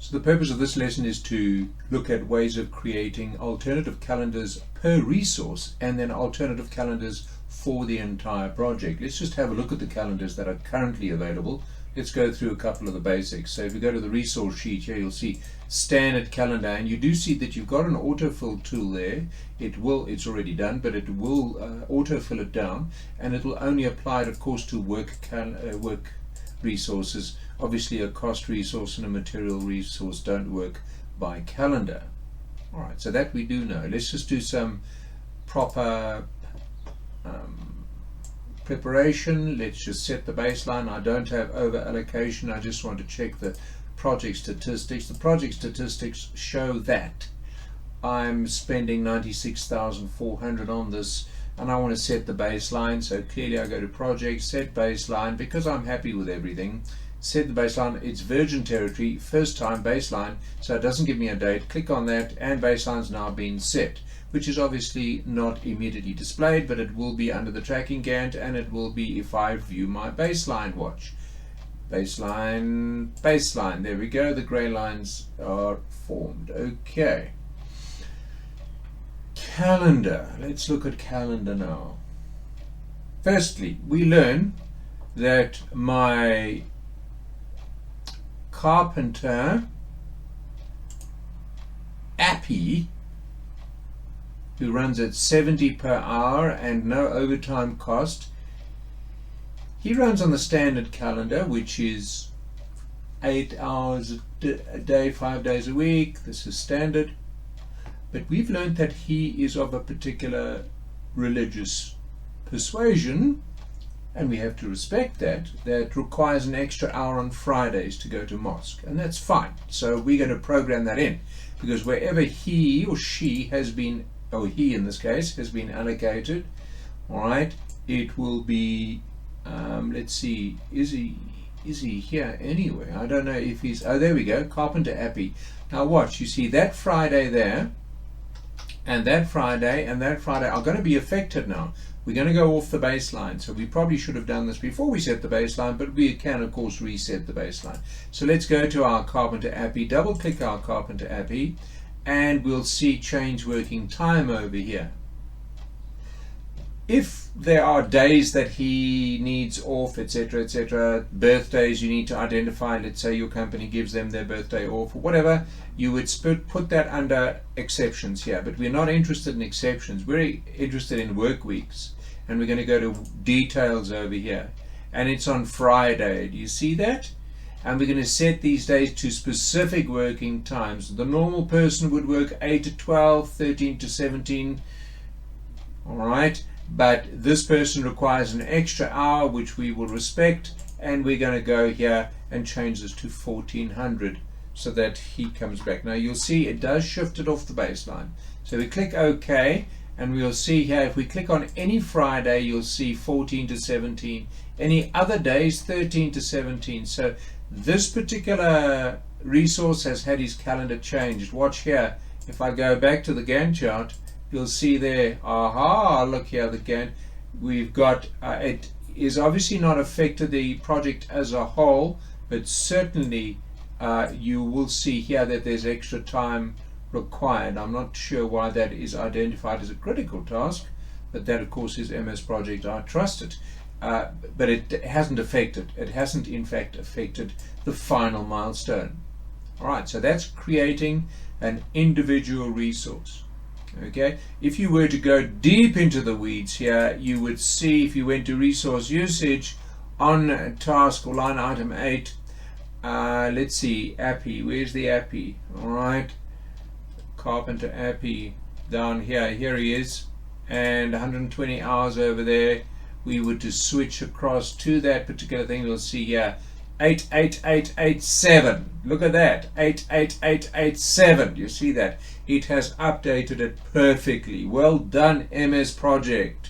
So the purpose of this lesson is to look at ways of creating alternative calendars per resource and then alternative calendars for the entire project. Let's just have a look at the calendars that are currently available. Let's go through a couple of the basics. So if you go to the resource sheet here, you'll see standard calendar, and you do see that you've got an autofill tool there. It's already done, but it will autofill it down, and it will only apply it, of course, to work resources. Obviously a cost resource and a material resource don't work by calendar. Alright, so that we do know. Let's just do some proper preparation. Let's just set the baseline. I don't have over allocation. I just want to check the project statistics. The project statistics show that I'm spending 96,400 on this, and I want to set the baseline. So clearly I go to project, set baseline, because I'm happy with everything. Set the baseline. It's virgin territory, first time baseline, so it doesn't give me a date. Click on that, and baseline's now been set, which is obviously not immediately displayed, but it will be under the tracking Gantt, and it will be if I view my baseline watch. Baseline, baseline, there we go, the gray lines are formed. Okay. Calendar, let's look at calendar now. Firstly, we learn that my carpenter Appy, who runs at 70 per hour and no overtime cost, he runs on the standard calendar, which is 8 hours a day, 5 days a week. This is standard. But we've learned that he is of a particular religious persuasion, and we have to respect that. That requires an extra hour on Fridays to go to mosque, and that's fine. So we're going to program that in, because wherever he or she has been, or he in this case, has been allocated, all right, it will be, let's see, is he here anyway? I don't know if he's, oh, there we go, carpenter Appy. Now watch, you see that Friday there, and that Friday are going to be affected now. We're going to go off the baseline, so we probably should have done this before we set the baseline, but we can of course reset the baseline. So let's go to our carpenter Appy, double click our carpenter Appy, and we'll see change working time over here. If there are days that he needs off, etc., etc., birthdays you need to identify, let's say your company gives them their birthday off or whatever, you would put that under exceptions here. But we're not interested in exceptions, we're interested in work weeks, and we're going to go to details over here, and it's on Friday. Do you see that? And we're going to set these days to specific working times. The normal person would work 8 to 12, 13 to 17, all right, but this person requires an extra hour, which we will respect, and we're going to go here and change this to 1400 so that he comes back. Now you'll see it does shift it off the baseline. So we click OK, and we'll see here, if we click on any Friday, you'll see 14 to 17, any other days 13 to 17. So this particular resource has had his calendar changed. Watch here, if I go back to the Gantt chart, you'll see there, aha, look here, the Gantt, we've got, it is obviously not affected the project as a whole, but certainly you will see here that there's extra time required. I'm not sure why that is identified as a critical task, but that of course is MS Project, I trust it. But it hasn't affected, it hasn't in fact affected the final milestone. Alright, so that's creating an individual resource. Okay, if you were to go deep into the weeds here, you would see, if you went to resource usage on task or line item 8, let's see, Appy, where's the Appy? Alright, carpenter Appy down here, here he is, and 120 hours over there. We were to switch across to that particular thing, we'll see here 88887. Look at that, 88887. You see that? It has updated it perfectly. Well done, MS Project.